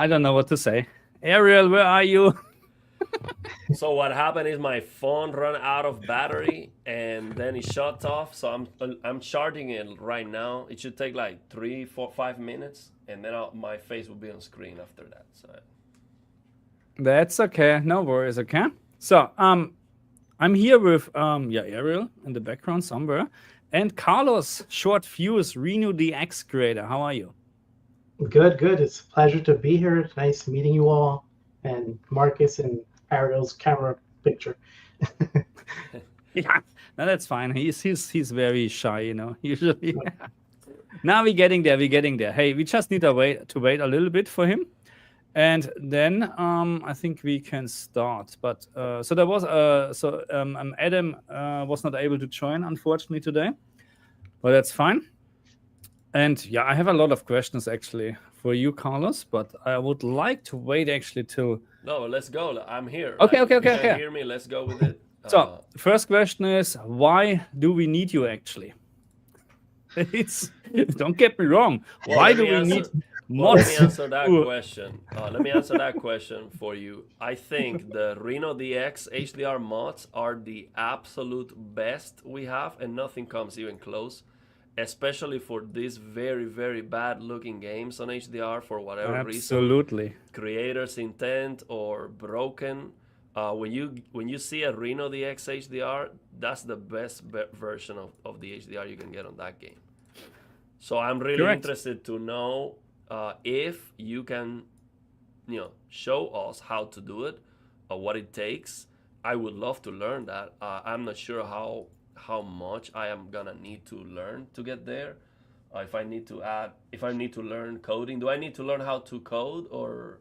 I don't know what to say. Ariel, where are you? So what happened is my phone ran out of battery and then it shut off. So I'm charging it right now. It should take like 3, 4, 5 minutes, and then my face will be on screen after that. So That's okay. No worries. Okay. So I'm here with yeah, Ariel in the background somewhere, and Carlos, ShortFuse, RenoDX creator. How are you? Good, good. It's a pleasure to be here. Nice meeting you all, and Marcus and Ariel's camera picture. Yeah, no, that's fine. He's very shy, you know. Usually, now we're getting there. We're getting there. Hey, we just need to wait a little bit for him, and then I think we can start. But so there was Adam was not able to join unfortunately today, but that's fine. And yeah, I have a lot of questions actually for you, Carlos, but I would like to wait actually till. no, let's go. I'm here. Okay, Like okay, if you okay, can okay. hear me, let's go with it. So first question is, why do we need you actually? It's don't get me wrong. Well, Why let do me we need answer. Well, let me mods? answer that question. Let me answer that question for you. I think the RenoDX HDR mods are the absolute best we have, and nothing comes even close. Especially for these very, very bad looking games on HDR for whatever reason, Absolutely. creators' intent or broken. When you see a RenoDX HDR, that's the best version of the HDR you can get on that game. So I'm really Correct. interested to know if you can, show us how to do it, what it takes. I would love to learn that. I'm not sure how much I am gonna need to learn to get there. If I need to learn coding, do I need to learn how to code or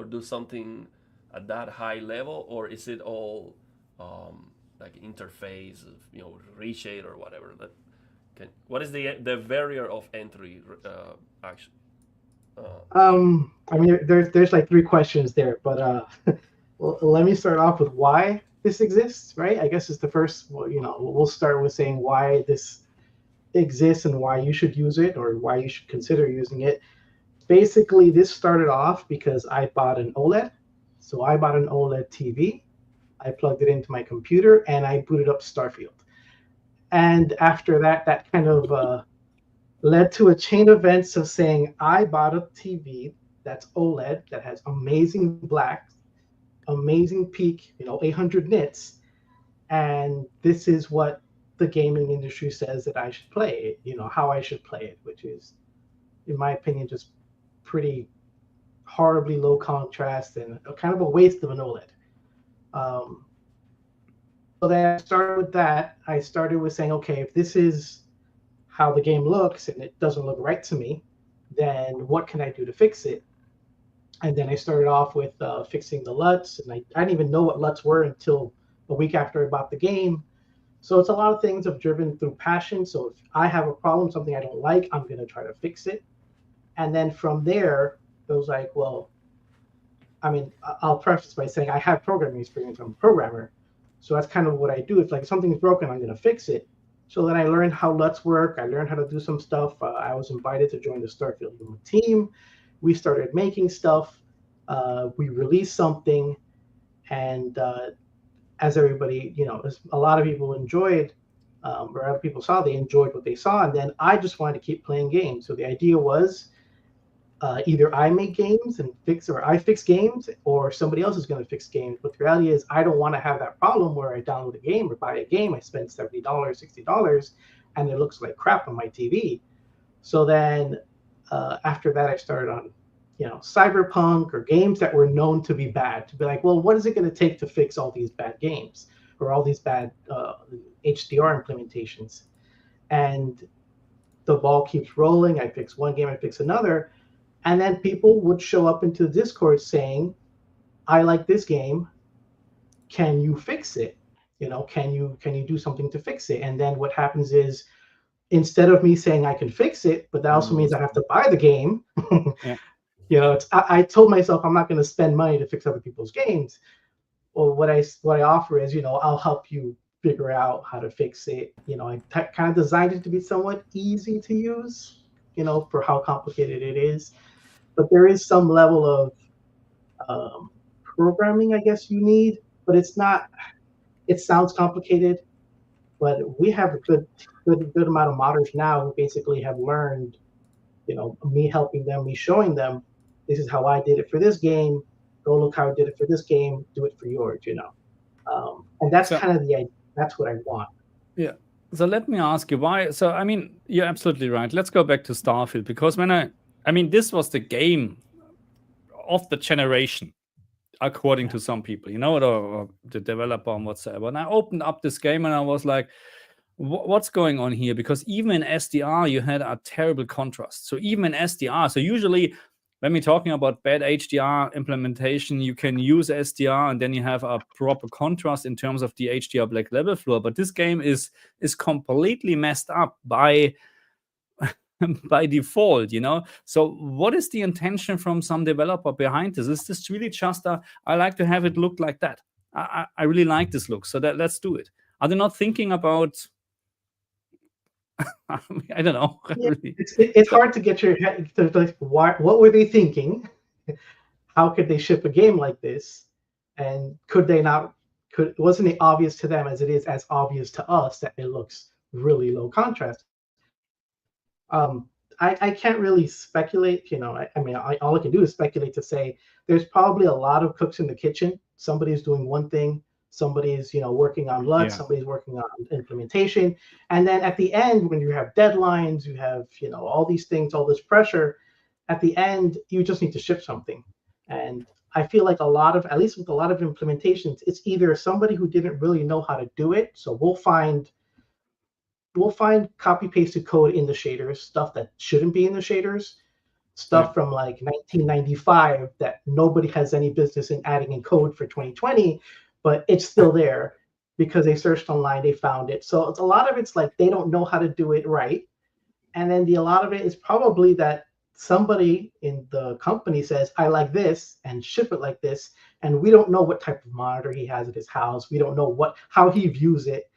do something at that high level, or is it all like interface, reshade or whatever? What is the barrier of entry actually? I mean, there's like three questions there, but well, let me start off with why this exists, right? I guess is the first. Well, we'll start with saying why this exists and why you should use it or why you should consider using it. Basically, this started off because I bought an OLED. So I bought an OLED TV. I plugged it into my computer and I booted up Starfield. And after that, that kind of led to a chain of events of saying I bought a TV that's OLED that has amazing black, amazing peak, 800 nits, and this is what the gaming industry says that I should play it, how I should play it, which is, in my opinion, just pretty horribly low contrast and kind of a waste of an OLED. Um, so then I started with that. I started with saying, okay, if this is how the game looks and it doesn't look right to me, then what can I do to fix it? And then I started off with fixing the LUTs, and I didn't even know what LUTs were until a week after I bought the game. So it's a lot of things I've driven through passion. So if I have a problem, something I don't like, I'm going to try to fix it. And then from there, it was like, well, I mean, I'll preface by saying I have programming experience. I'm a programmer. So that's kind of what I do. If like something's broken, I'm going to fix it. So then I learned how LUTs work. I learned how to do some stuff. I was invited to join the Starfield team. We started making stuff. We released something. And as everybody, as a lot of people enjoyed, or other people saw, they enjoyed what they saw. And then I just wanted to keep playing games. So the idea was either I make games and fix, or I fix games, or somebody else is going to fix games. But the reality is, I don't want to have that problem where I download a game or buy a game, I spend $70, $60, and it looks like crap on my TV. So then after that, I started on, Cyberpunk or games that were known to be bad. To be like, well, what is it going to take to fix all these bad games or all these bad HDR implementations? And the ball keeps rolling. I fix one game, I fix another. And then people would show up into the Discord saying, I like this game. Can you fix it? Can you do something to fix it? And then what happens is, instead of me saying I can fix it, but that also means I have to buy the game. Yeah. I told myself I'm not going to spend money to fix other people's games. Well, what I offer is, I'll help you figure out how to fix it. I kind of designed it to be somewhat easy to use, for how complicated it is. But there is some level of programming, I guess you need, but it's not. It sounds complicated, but we have a good amount of modders now who basically have learned, me helping them, me showing them, this is how I did it for this game. Go look how I did it for this game. Do it for yours, and that's So kind of the idea. That's what I want. yeah. So let me ask you why. So I mean, you're absolutely right. Let's go back to Starfield, because when I mean, this was the game of the generation, according to some people, or the developer and whatsoever. And I opened up this game and I was like, what's going on here? Because even in SDR, you had a terrible contrast. So even in SDR, so usually when we're talking about bad HDR implementation, you can use SDR and then you have a proper contrast in terms of the HDR black level floor. But this game is completely messed up by default, So what is the intention from some developer behind this? Is this really just I like to have it look like that? I really like this look, so let's do it. Are they not thinking about I don't know. Yeah, it's hard to get your head to like, what were they thinking? How could they ship a game like this? And could they not? Wasn't it obvious to them as it is as obvious to us that it looks really low contrast? I can't really speculate. I mean, all I can do is speculate to say there's probably a lot of cooks in the kitchen. Somebody's doing one thing, somebody's working on LUT, somebody's working on implementation, and then at the end, when you have deadlines, you have all these things, all this pressure. At the end, you just need to ship something, and I feel like at least with a lot of implementations, it's either somebody who didn't really know how to do it. So we'll find copy pasted code in the shaders, stuff that shouldn't be in the shaders, stuff from like 1995 that nobody has any business in adding in code for 2020, but it's still there because they searched online, they found it. So a lot of it's like they don't know how to do it right. And then a lot of it is probably that somebody in the company says, I like this, and ship it like this. And we don't know what type of monitor he has at his house. We don't know how he views it.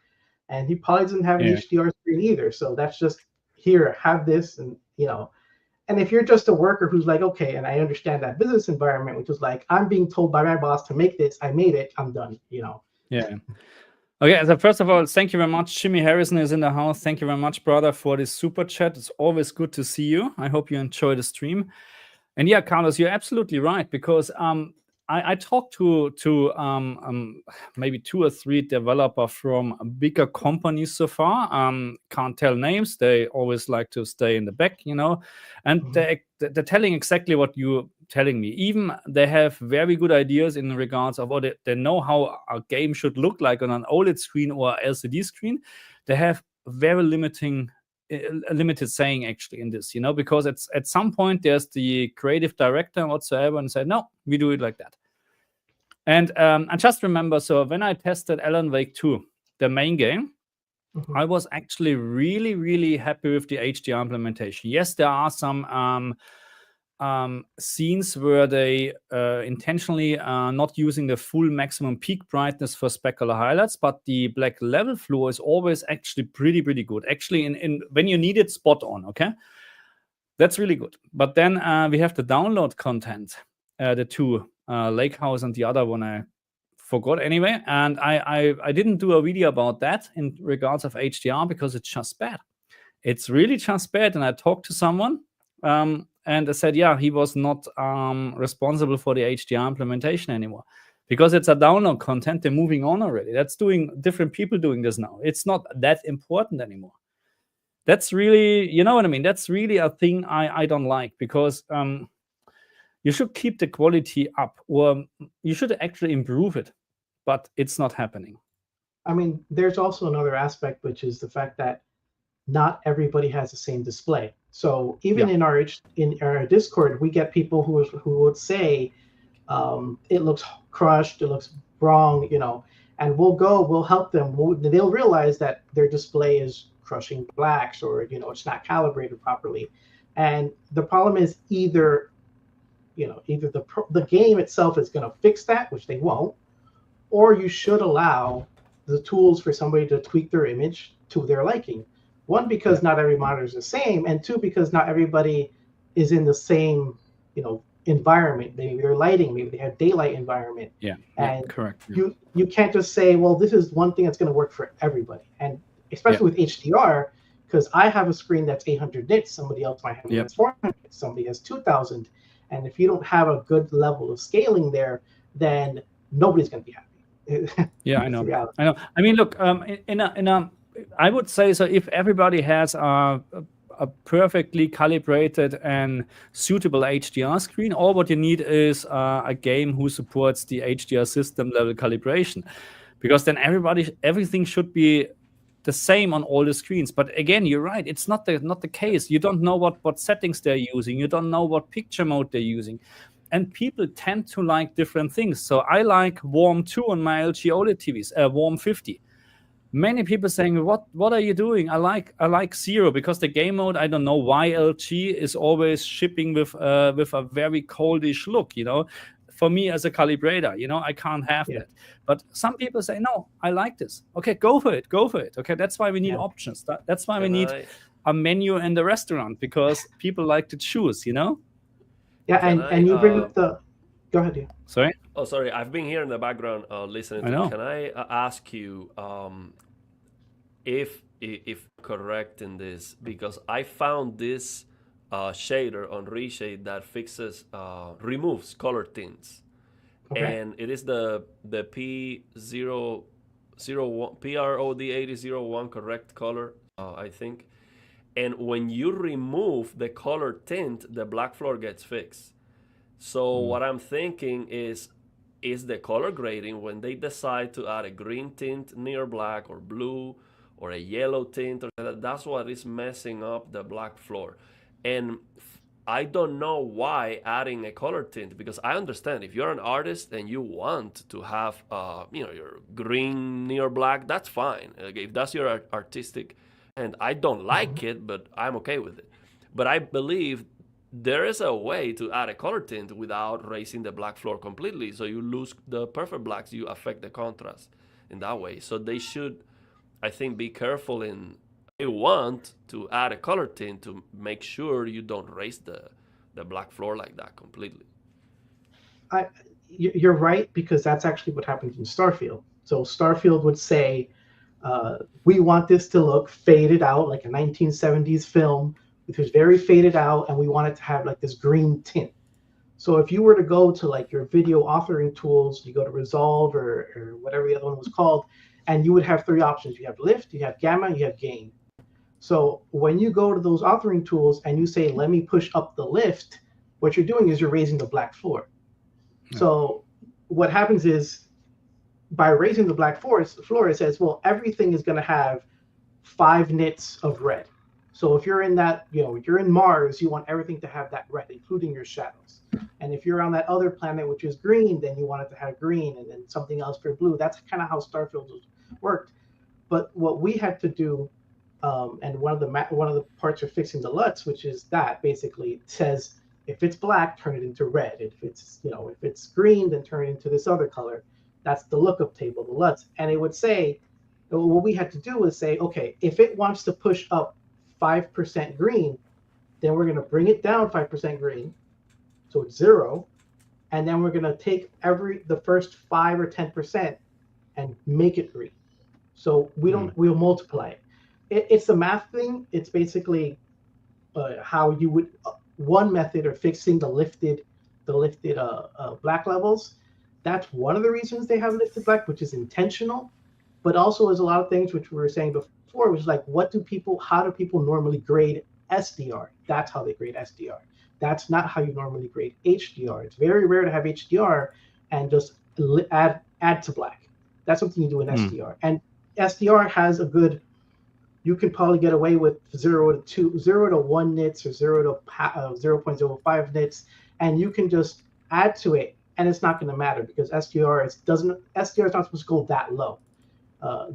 And he probably doesn't have an HDR screen either. So that's just, here, have this. And, and if you're just a worker who's like, okay, and I understand that business environment, which is like, I'm being told by my boss to make this, I made it, I'm done, Yeah. Okay, so first of all, thank you very much. Jimmy Harrison is in the house. Thank you very much, brother, for this super chat. It's always good to see you. I hope you enjoy the stream. And yeah, Carlos, you're absolutely right, because I talked to maybe 2 or 3 developers from bigger companies so far. Can't tell names. They always like to stay in the back, and they're telling exactly what you're telling me. Even they have very good ideas in regards of what they know how a game should look like on an OLED screen or LCD screen. They have very limited saying actually in this, because it's at some point there's the creative director whatsoever and said, no, we do it like that. And I just remember, so when I tested Alan Wake 2, the main game, I was actually really, really happy with the HDR implementation. Yes, there are some scenes where they intentionally are not using the full maximum peak brightness for specular highlights, but the black level floor is always actually pretty good. Actually, in when you need it, spot on, okay? That's really good. But then we have the download content, the 2, Lake House and the other one I forgot anyway. And I didn't do a video about that in regards of HDR because it's just bad. It's really just bad. And I talked to someone and I said, yeah, he was not responsible for the HDR implementation anymore because it's a download content. They're moving on already. That's different people doing this now. It's not that important anymore. That's really, you know what I mean? That's really a thing I don't like, because you should keep the quality up, or you should actually improve it, but it's not happening. I mean, there's also another aspect, which is the fact that not everybody has the same display. So even in our Discord, we get people who would say it looks crushed, it looks wrong, and we'll help them. They'll realize that their display is crushing blacks, or it's not calibrated properly. And the problem is either the game itself is going to fix that, which they won't, or you should allow the tools for somebody to tweak their image to their liking. 1, because not every monitor is the same, and 2, because not everybody is in the same environment, maybe their lighting, maybe they have daylight environment, Yeah. and Correct. you can't just say, well, this is one thing that's going to work for everybody, and especially with HDR, because I have a screen that's 800 nits, somebody else might have one that's 400, somebody has 2000, and if you don't have a good level of scaling there, then nobody's going to be happy. Yeah, I know. I mean, look, I would say, so if everybody has a perfectly calibrated and suitable HDR screen, all what you need is a game who supports the HDR system level calibration, because then everything should be the same on all the screens. But again, you're right, it's not the case. You don't know what settings they're using. You don't know what picture mode they're using. And people tend to like different things. So I like warm 2 on my LG OLED TVs, warm 50. Many people saying, what are you doing? I like 0, because the game mode, I don't know why LG is always shipping with a very coldish look, For me as a calibrator, I can't have that. But some people say, no, I like this. Okay, go for it. Okay, that's why we need options. That's why we need a menu in the restaurant, because people like to choose, Yeah, and you bring up the... Go ahead, yeah. Sorry? Oh, sorry. I've been here in the background listening. Can I ask you if correct in this? Because I found this shader on Reshade that removes color tints, and it is the P001 PROD8001 correct color, I think. And when you remove the color tint, the black floor gets fixed. So what I'm thinking is the color grading, when they decide to add a green tint near black or blue or a yellow tint, that's what is messing up the black floor. And I don't know why adding a color tint, because I understand if you're an artist and you want to have your green near black, that's fine. If that's your artistic, and I don't like it, but I'm okay with it. But I believe there is a way to add a color tint without raising the black floor completely. So you lose the perfect blacks, you affect the contrast in that way. So they should, I think, be careful in, you want to add a color tint to make sure you don't raise the black floor like that completely. You're right, because that's actually what happens in Starfield. So Starfield would say, we want this to look faded out like a 1970s film, which was very faded out, and we want it to have like this green tint. So if you were to go to like your video authoring tools, you go to Resolve or whatever the other one was called, and you would have 3 options. You have lift, you have gamma, you have gain. So when you go to those authoring tools and you say, let me push up the lift, what you're doing is you're raising the black floor. So what happens is, by raising the black floor, it says, well, everything is going to have 5 nits of red. So if you're in that, you're in Mars, you want everything to have that red, including your shadows. And if you're on that other planet, which is green, then you want it to have green, and then something else for blue. That's kind of how Starfield worked. But what we had to do, and one of the parts of fixing the LUTs, which is that basically says, if it's black, turn it into red. If it's green, then turn it into this other color. That's the lookup table, the LUTs. And it would say, what we had to do was say, okay, if it wants to push up 5% green, then we're going to bring it down 5% green, so it's 0, and then we're going to take the first 5 or 10% and make it green. So we'll multiply it. It's a math thing. It's basically how you would one method of fixing the lifted black levels. That's one of the reasons they have lifted black, which is intentional. But also there's a lot of things which we were saying before, which is like, how do people normally grade SDR? That's how they grade SDR. That's not how you normally grade HDR. It's very rare to have HDR and just add to black. That's something you do in SDR. And SDR has you can probably get away with 0 to 1 nits or 0 to 0.05 nits, and you can just add to it, and it's not going to matter, because SDR is not supposed to go that low.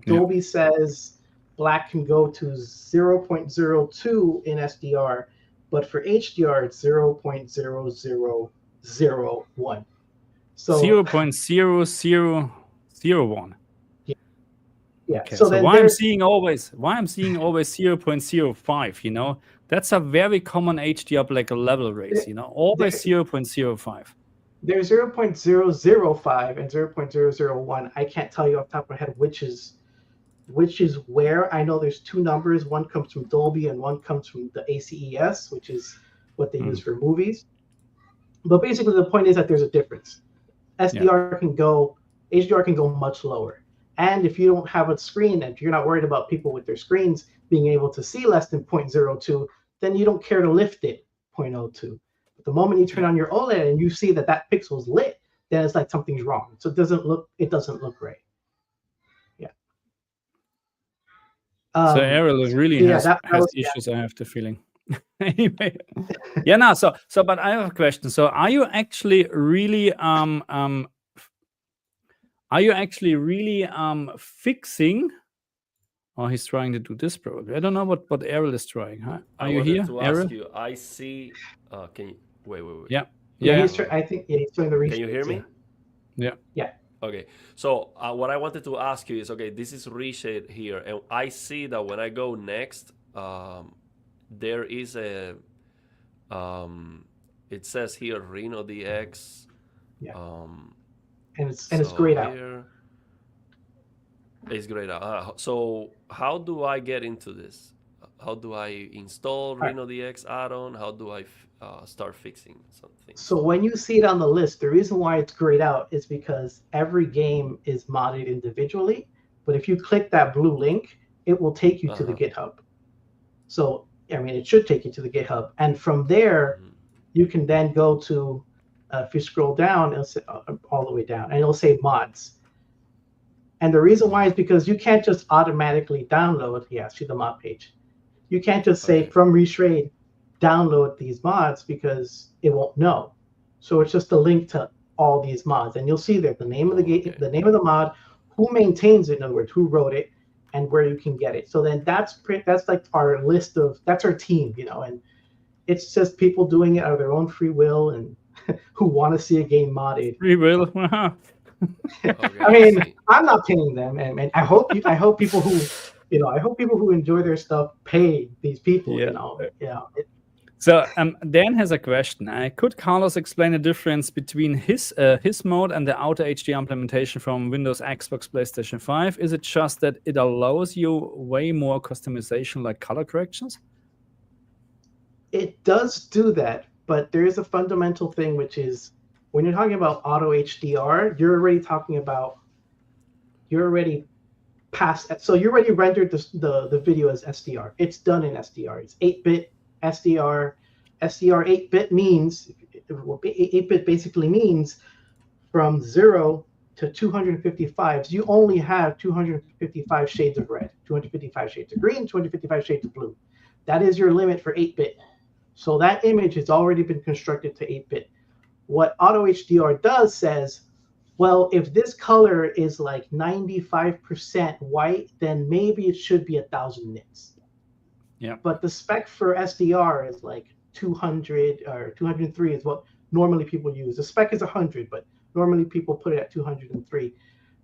Dolby says black can go to 0.02 in SDR, but for HDR it's 0.0001. So 0.0001. Yeah. Okay. So why I'm seeing always 0.05, That's a very common HDR like level race, you know, always 0.05. There's 0.005 and 0.001. I can't tell you off the top of my head which is where. I know there's two numbers. One comes from Dolby and one comes from the ACES, which is what they use for movies. But basically, the point is that there's a difference. HDR can go much lower. And if you don't have a screen, and if you're not worried about people with their screens being able to see less than 0.02, then you don't care to lift it 0.02. But the moment you turn on your OLED and you see that that pixel's lit, then it's like something's wrong. So it doesn't look right. Yeah. So Errol really has issues, I have the feeling. Anyway, but I have a question. So are you actually really fixing? Oh, he's trying to do this probably. I don't know what Errol is trying. Huh? Are you here, Errol? I see. Can you wait? Yeah. I think he's doing the research. Can you hear me? Yeah. Okay. So what I wanted to ask you is, okay, this is reshade here, and I see that when I go next, there is a it says here RenoDX. And it's grayed out. It's grayed out. So how do I get into this? How do I install RenoDX add-on? How do I start fixing something? So when you see it on the list, the reason why it's grayed out is because every game is modded individually. But if you click that blue link, it will take you to the GitHub. So, I mean, it should take you to the GitHub. And from there, you can then go to, if you scroll down, it'll say, all the way down, and it'll say mods. And the reason why is because you can't just automatically download, see the mod page. You can't just say from Reshade, download these mods because it won't know. So it's just a link to all these mods. And you'll see there the name of the name of the mod, who maintains it, in other words, who wrote it, and where you can get it. So then that's like our list of, that's our team, you know, and it's just people doing it out of their own free will and who want to see a game modded. Free will. I mean, I'm not paying them, and I hope people who, you know, I hope people who enjoy their stuff pay these people. You know, So Dan has a question. Could Carlos explain the difference between his mode and the auto-HDR implementation from Windows, Xbox, PlayStation 5? Is it just that it allows you way more customization, like color corrections? It does do that, but there is a fundamental thing, which is when you're talking about auto-HDR, you're already past. So you already rendered the video as SDR. It's done in SDR. It's 8-bit SDR. SDR 8-bit means, 8-bit basically means from 0 to 255. So you only have 255 shades of red, 255 shades of green, 255 shades of blue. That is your limit for 8-bit. So that image has already been constructed to 8-bit. What auto-HDR does says, well, if this color is like 95% white, then maybe it should be 1,000 nits. Yeah. But the spec for SDR is like 200 or 203 is what normally people use. The spec is 100, but normally people put it at 203.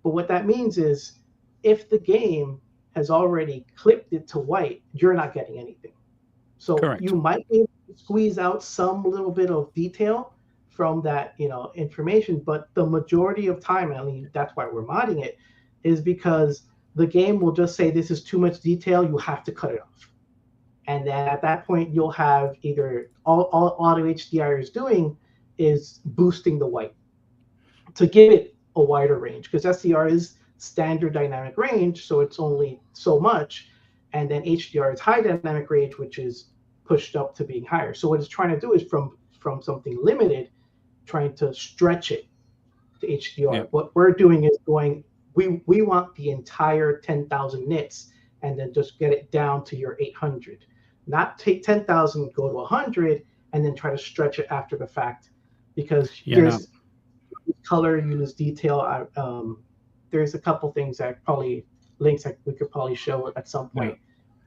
But what that means is if the game has already clipped it to white, you're not getting anything. So you might be able to squeeze out some little bit of detail from that, you know, information, but the majority of time, I mean, that's why we're modding it, is because the game will just say this is too much detail, you have to cut it off. And then at that point, you'll have either all auto-HDR is doing is boosting the white to give it a wider range, because SDR is standard dynamic range, so it's only so much, and then HDR is high dynamic range, which is pushed up to being higher. So what it's trying to do is from something limited, trying to stretch it to HDR. Yeah. What we're doing is we want the entire 10,000 nits and then just get it down to your 800. Not take 10,000, go to 100, and then try to stretch it after the fact, because there's color, you lose detail. There's a couple things that links that we could probably show at some point.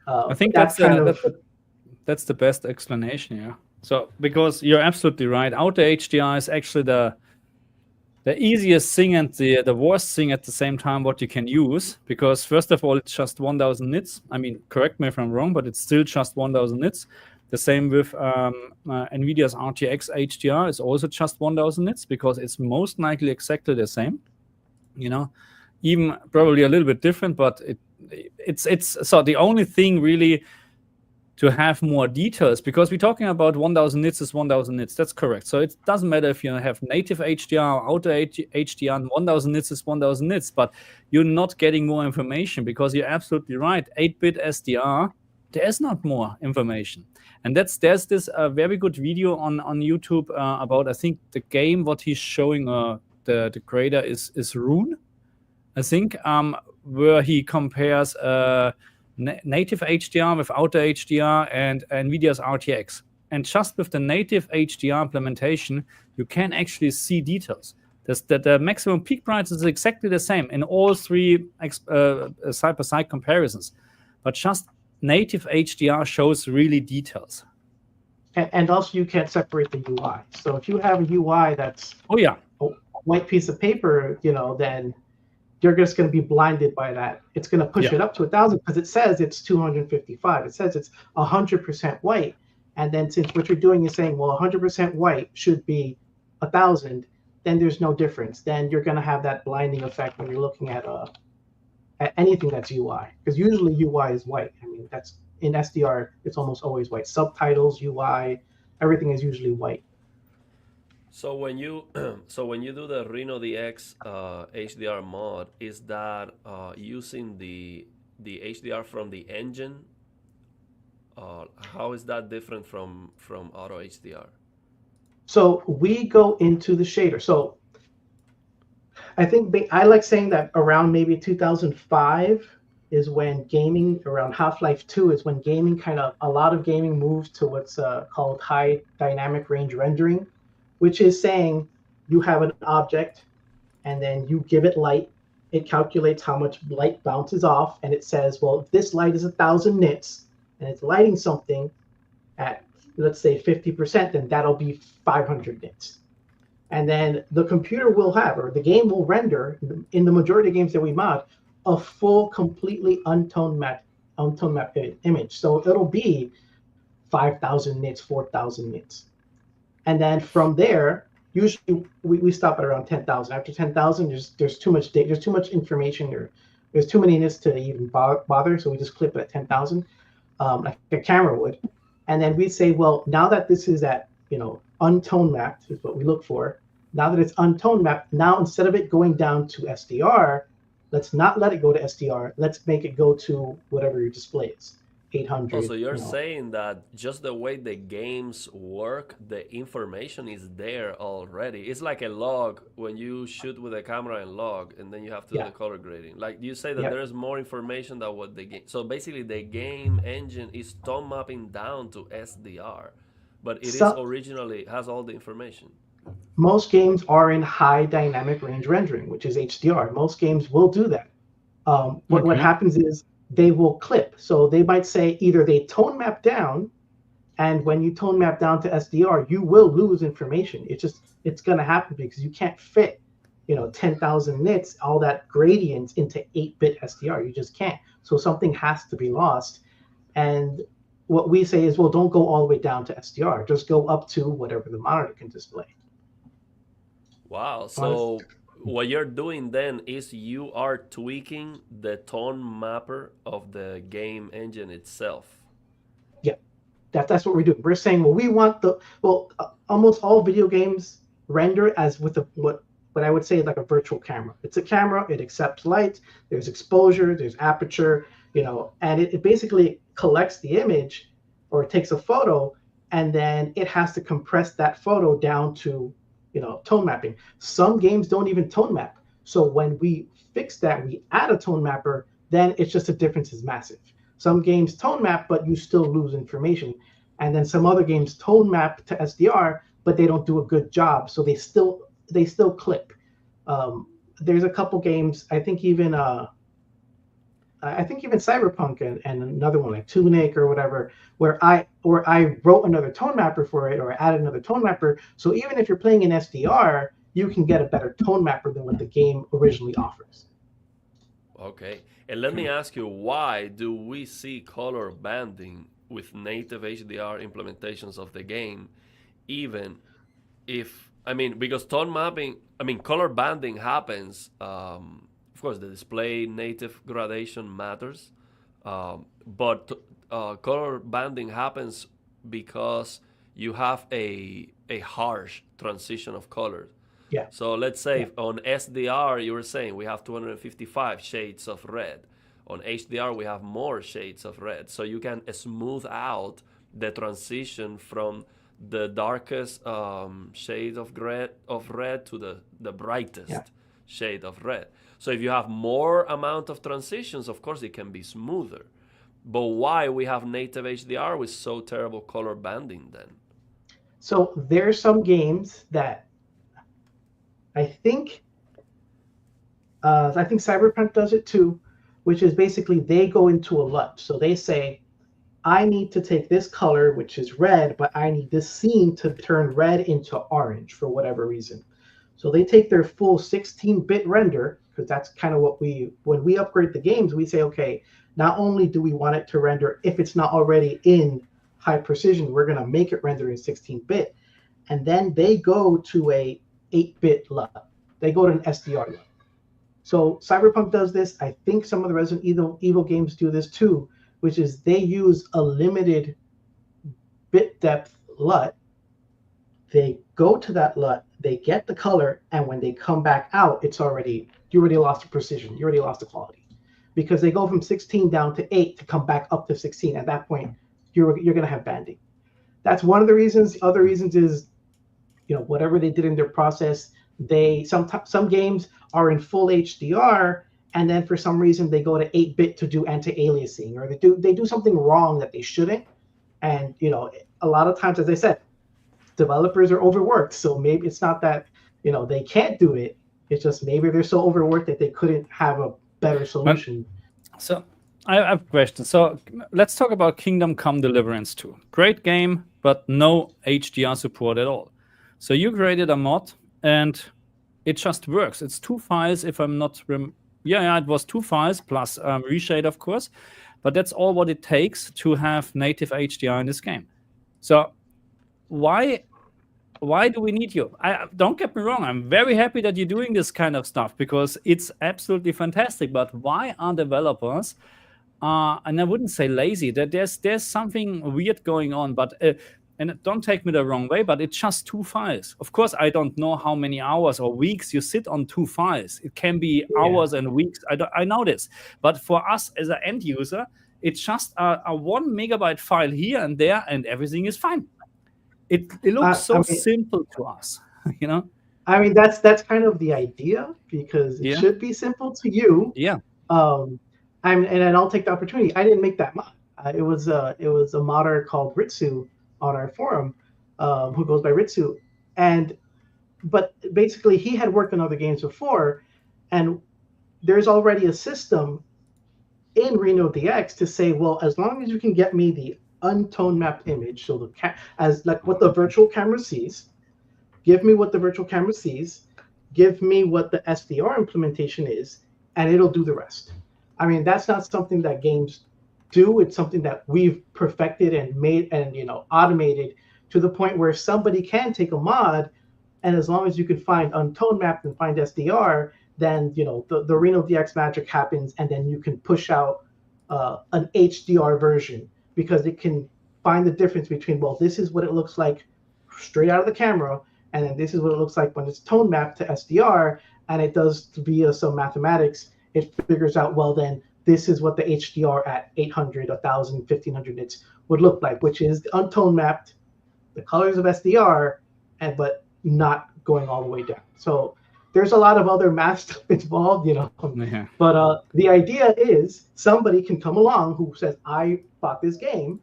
Yeah. I think that's the best explanation. Yeah. So because you're absolutely right, auto-HDR is actually the easiest thing and the worst thing at the same time what you can use, because first of all, it's just 1,000 nits. I mean, correct me if I'm wrong, but it's still just 1,000 nits. The same with NVIDIA's RTX HDR is also just 1000 nits because it's most likely exactly the same. Even probably a little bit different, but it's so the only thing really to have more details, because we're talking about 1000 nits is 1000 nits. That's correct. So it doesn't matter if you have native HDR, auto-HDR, and 1000 nits is 1000 nits, but you're not getting more information because you're absolutely right. 8-bit SDR, there's not more information. And there's this very good video on YouTube about, I think, the game, what he's showing, the creator is Rune, I think, where he compares native HDR with auto-HDR and NVIDIA's RTX. And just with the native HDR implementation, you can actually see details. The maximum peak brightness is exactly the same in all three side-by-side comparisons. But just native HDR shows really details. And also, you can't separate the UI. So if you have a UI that's a white piece of paper, then you're just going to be blinded by that. It's going to push it up to 1000 because it says it's 255. It says it's 100% white. And then since what you're doing is saying, well, 100% white should be 1000, then there's no difference. Then you're going to have that blinding effect when you're looking at anything that's UI, because usually UI is white. I mean, that's in SDR, it's almost always white. Subtitles, UI, everything is usually white. So when you do the RenoDX HDR mod, is that using the HDR from the engine? How is that different from auto HDR? So we go into the shader. So I think I like saying that around maybe 2005 is when gaming, around Half-Life 2 is when gaming a lot of gaming moves to what's called high dynamic range rendering, which is saying you have an object and then you give it light. It calculates how much light bounces off, and it says, well, if this light is 1000 nits and it's lighting something at, let's say, 50%, then that'll be 500 nits. And then the computer will have, or the game will render, in the majority of games that we mod, a full, completely untoned map image. So it'll be 5,000 nits, 4,000 nits. And then from there, usually we stop at around 10,000. After 10,000, there's too much data, there's too much information, there's too many nits to even bother. So we just clip it at 10,000, like a camera would. And then we say, well, now that this is at untone mapped is what we look for. Now that it's untone mapped, now instead of it going down to SDR, let's not let it go to SDR. Let's make it go to whatever your display is, 800. So you're saying that just the way the games work, the information is there already. It's like a log when you shoot with a camera and log, and then you have to do the color grading. Like you say that there's more information than what the game. So basically, the game engine is tone mapping down to SDR, but it is originally has all the information. Most games are in high dynamic range rendering, which is HDR. Most games will do that. What happens is they will clip. So they might say either they tone map down, and when you tone map down to SDR, you will lose information. It's going to happen because you can't fit, 10,000 nits, all that gradient into 8-bit SDR. You just can't. So something has to be lost. And what we say is, well, don't go all the way down to SDR. Just go up to whatever the monitor can display. Wow. So what you're doing then is you are tweaking the tone mapper of the game engine itself. Yeah, that's what we're doing. We're saying, well, we want almost all video games render as with what I would say is like a virtual camera. It's a camera. It accepts light. There's exposure. There's aperture. And it basically collects the image, or it takes a photo, and then it has to compress that photo down to tone mapping. Some games don't even tone map. So when we fix that, we add a tone mapper, then it's just the difference is massive. Some games tone map, but you still lose information. And then some other games tone map to SDR, but they don't do a good job. So they still clip. There's a couple games, I think even Cyberpunk and another one like Tunic or whatever, where I wrote another tone mapper for it, or I added another tone mapper. So even if you're playing in SDR, you can get a better tone mapper than what the game originally offers. Okay. And let me ask you, why do we see color banding with native HDR implementations of the game, even if, I mean, because tone mapping, I mean, color banding happens. Of course, the display native gradation matters, but color banding happens because you have a harsh transition of colors. Yeah. So let's say on SDR, you were saying we have 255 shades of red. On HDR, we have more shades of red. So you can smooth out the transition from the darkest shade of red to the brightest shade of red. So if you have more amount of transitions, of course, it can be smoother. But why we have native HDR with so terrible color banding then? So there's some games that I think Cyberpunk does it too, which is basically they go into a LUT. So they say, I need to take this color, which is red, but I need this scene to turn red into orange for whatever reason. So they take their full 16-bit render, because that's kind of what when we upgrade the games, we say, okay, not only do we want it to render if it's not already in high precision, we're going to make it render in 16-bit. And then they go to a 8-bit LUT. They go to an SDR LUT. So Cyberpunk does this. I think some of the Resident Evil games do this too, which is they use a limited bit depth LUT. They go to that LUT, they get the color, and when they come back out, you already lost the precision. You already lost the quality. Because they go from 16 down to 8 to come back up to 16. At that point, you're going to have banding. That's one of the reasons. The other reasons is, whatever they did in their process, some games are in full HDR, and then for some reason they go to 8-bit to do anti-aliasing, or they do something wrong that they shouldn't. And a lot of times, as I said, developers are overworked. So maybe it's not that they can't do it. It's just maybe they're so overworked that they couldn't have a better solution. So I have a question. So let's talk about Kingdom Come Deliverance 2. Great game, but no HDR support at all. So you created a mod, and it just works. It's 2 files, if I'm not... it was 2 files plus reshade, of course. But that's all what it takes to have native HDR in this game. So why do we need you? Don't get me wrong. I'm very happy that you're doing this kind of stuff because it's absolutely fantastic. But why are developers, and I wouldn't say lazy, that there's something weird going on, but... and don't take me the wrong way, but it's just 2 files. Of course, I don't know how many hours or weeks you sit on 2 files. It can be hours and weeks. I know this. But for us as an end user, it's just a 1 megabyte file here and there, and everything is fine. It looks simple to us, I mean, that's kind of the idea, because it should be simple to you. Yeah. And I'll take the opportunity. I didn't make that mod. It was a modder called Ritsu on our forum, who goes by Ritsu, but basically he had worked on other games before, and there's already a system in RenoDX to say, well, as long as you can get me the untone mapped image, so as like what the virtual camera sees, give me what the virtual camera sees, give me what the SDR implementation is, and it'll do the rest. I mean, that's not something that games do. It's something that we've perfected and made and automated to the point where somebody can take a mod, and as long as you can find untone mapped and find SDR, then the RenoDX magic happens, and then you can push out an HDR version, because it can find the difference between, well, this is what it looks like straight out of the camera, and then this is what it looks like when it's tone mapped to SDR, and it does via some mathematics. It figures out, well, then this is what the HDR at 800, 1,000, 1,500 nits would look like, which is the untone mapped, the colors of SDR, but not going all the way down. So there's a lot of other math stuff involved, But the idea is somebody can come along who says, I bought this game.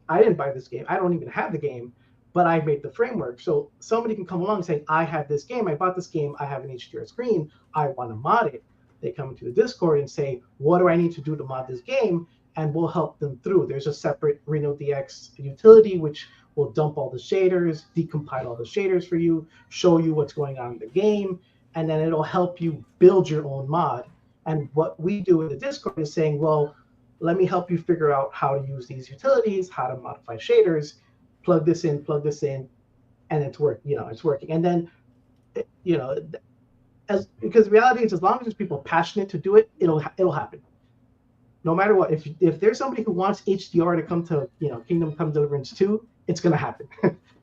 I didn't buy this game. I don't even have the game, but I made the framework. So somebody can come along and say, I have this game. I bought this game. I have an HDR screen. I want to mod it. They come into the Discord and say, what do I need to do to mod this game? And we'll help them through. There's a separate RenoDX utility, which will dump all the shaders, decompile all the shaders for you, show you what's going on in the game, and then it'll help you build your own mod. And what we do in the Discord is saying, well, let me help you figure out how to use these utilities, how to modify shaders, plug this in, and it's it's working. And then, you know, as because reality is, as long as there's people passionate to do it, it'll happen. No matter what, if there's somebody who wants HDR to come to Kingdom Come Deliverance 2, it's gonna happen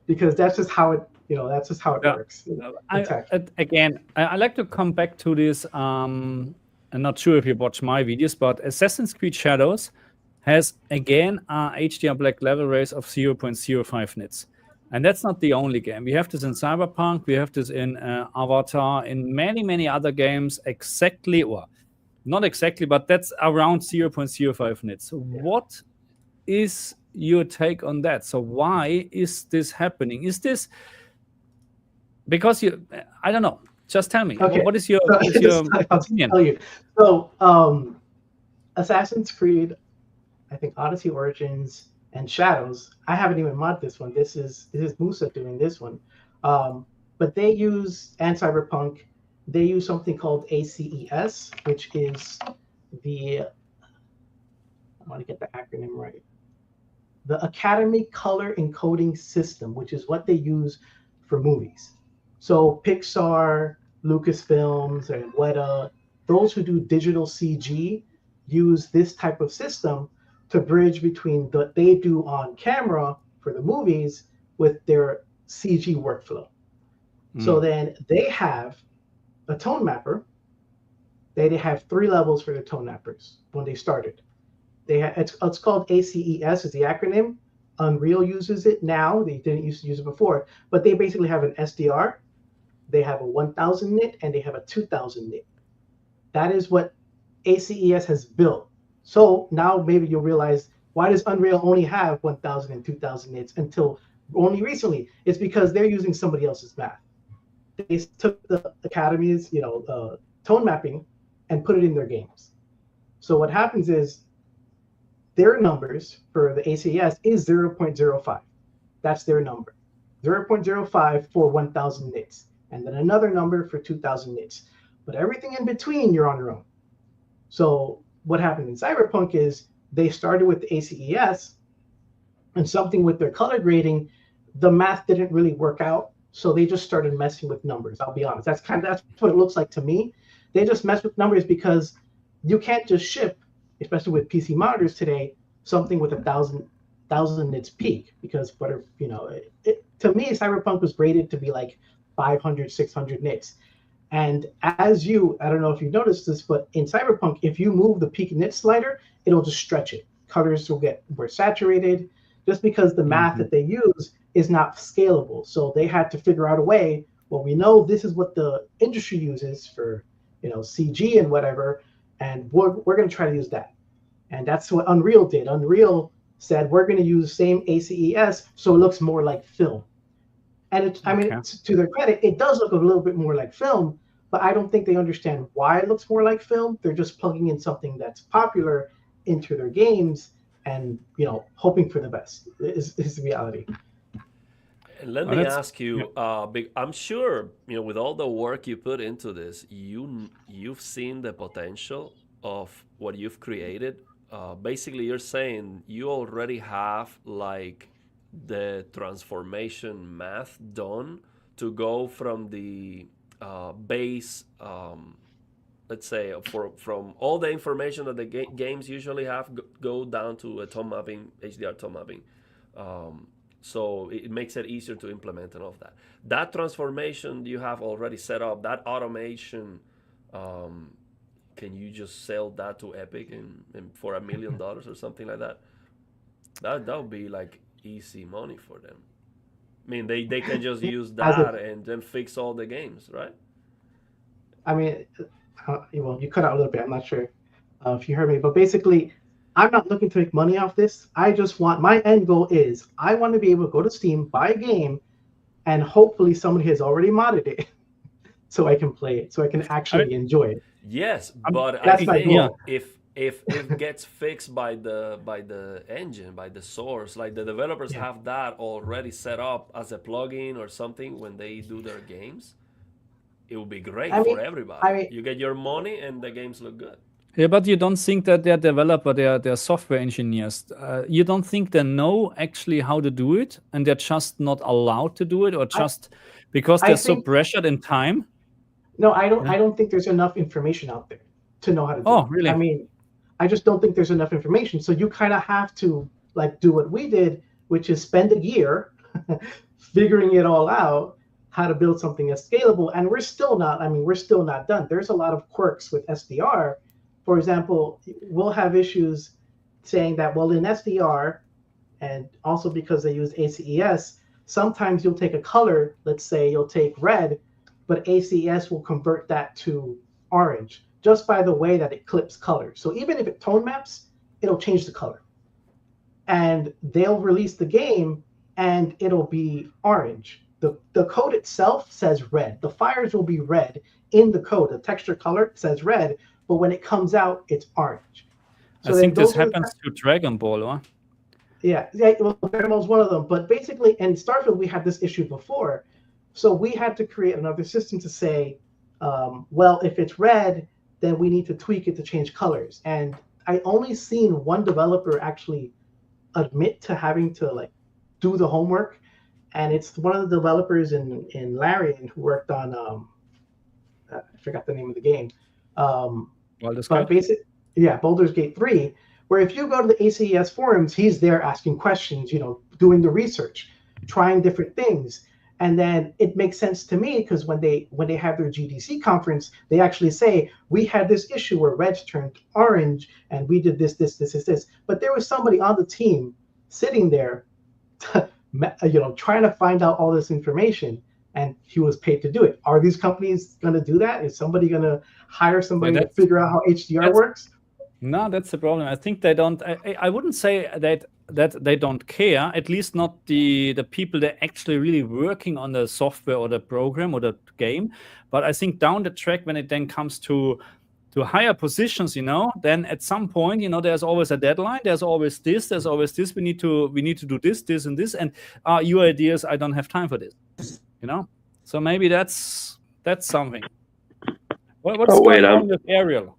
because that's just how it Yeah. works. Exactly. Again, I like to come back to this. I'm not sure if you watch my videos, but Assassin's Creed Shadows has again HDR black level raise of 0.05 nits. And that's not the only game. We have this in Cyberpunk, we have this in Avatar, in many, many other games, exactly, or not exactly, but that's around 0.05 nits. So what is your take on that? So why is this happening? Is this because I don't know. Just tell me. Okay. What is your opinion? I'll tell you. So, Assassin's Creed, I think Odyssey Origins and Shadows. I haven't even modded this one. This is Musa doing this one. But they use, and Cyberpunk, they use something called ACES, which is I want to get the acronym right. The Academy Color Encoding System, which is what they use for movies. So Pixar, Lucasfilms, and Weta, those who do digital CG use this type of system to bridge between what they do on camera for the movies with their CG workflow. So then they have a tone mapper. They have 3 levels for the tone mappers when they started. It's called ACES is the acronym. Unreal uses it now. They didn't used to use it before, but they basically have an SDR. They have a 1000 nit and they have a 2000 nit. That is what ACES has built. So now maybe you'll realize, why does Unreal only have 1000 and 2000 nits until only recently? It's because they're using somebody else's math. They took the Academy's tone mapping and put it in their games. So what happens is their numbers for the ACES is 0.05. That's their number. 0.05 for 1000 nits, and then another number for 2000 nits. But everything in between, you're on your own. So what happened in Cyberpunk is they started with the ACES, and something with their color grading, the math didn't really work out. So they just started messing with numbers. I'll be honest. That's what it looks like to me. They just mess with numbers because you can't just ship, especially with PC monitors today, something with 1000 nits peak, because to me, Cyberpunk was rated to be like 500, 600 nits. And I don't know if you noticed this, but in Cyberpunk, if you move the peak nit slider, it'll just stretch it. Colors will get more saturated, just because the math that they use is not scalable. So they had to figure out a way. Well, we know this is what the industry uses for CG and whatever, and we're going to try to use that. And that's what Unreal did. Unreal said, we're going to use the same ACES so it looks more like film. And to their credit, it does look a little bit more like film, but I don't think they understand why it looks more like film. They're just plugging in something that's popular into their games and hoping for the best is the reality. And let me ask you, I'm sure with all the work you put into this, you've seen the potential of what you've created. Basically, you're saying you already have like the transformation math done to go from the base, let's say, from all the information that the games usually have, go down to a tone mapping, HDR tone mapping. So it makes it easier to implement and all of that. That transformation you have already set up, that automation, can you just sell that to Epic and for $1 million or something like that? That would be like easy money for them. I mean, they can just use that and then fix all the games, right? I mean, well, you cut out a little bit. I'm not sure if you heard me, but basically, I'm not looking to make money off this. My end goal is I want to be able to go to Steam, buy a game, and hopefully somebody has already modded it so I can play it, so I can actually enjoy it. Yes, but that's I think goal. if it gets fixed by the engine, by the source, like the developers have that already set up as a plugin or something when they do their games, it will be great for everybody. You get your money and the games look good. Yeah, but you don't think that they're developer, they're software engineers. You don't think they know actually how to do it, and they're just not allowed to do it, or just because I they're so think pressured in time? no, I don't. Yeah. I don't think there's enough information out there to know how to do Oh, it. really? I mean, I just don't think there's enough information. So you kind of have to like do what we did, which is spend a year figuring it all out, how to build something that's scalable. And we're still not. I mean, we're still not done. There's a lot of quirks with SDR. For example, we'll have issues saying that well in SDR, and also because they use ACES, sometimes you'll take a color. Let's say you'll take red, but ACES will convert that to orange just by the way that it clips colors. So even if it tone maps, it'll change the color. And they'll release the game and it'll be orange. The code itself says red. The fires will be red in the code. The texture color says red, but when it comes out, it's orange. So I think this happens to Dragon Ball, or? Yeah, well, Dragon Ball is one of them. But basically, in Starfield, we had this issue before. So we had to create another system to say, well, if it's red, then we need to tweak it to change colors. And I only seen one developer actually admit to having to like do the homework, and it's one of the developers in Larian who worked on I forgot the name of the game. But Baldur's Gate 3, where if you go to the ACES forums, he's there asking questions, doing the research, trying different things. And then it makes sense to me because when they have their GDC conference, they actually say, we had this issue where reds turned orange and we did this. But there was somebody on the team sitting there, trying to find out all this information, and he was paid to do it. Are these companies going to do that? Is somebody going to hire somebody to figure out how HDR works? No, that's the problem. I think they don't. I wouldn't say that they don't care. At least not the people that are actually really working on the software or the program or the game. But I think down the track, when it then comes to higher positions, then at some point, there's always a deadline. There's always this. There's always this. We need to do this, and this. And your ideas, I don't have time for this. So maybe that's something. What's going on with Ariel?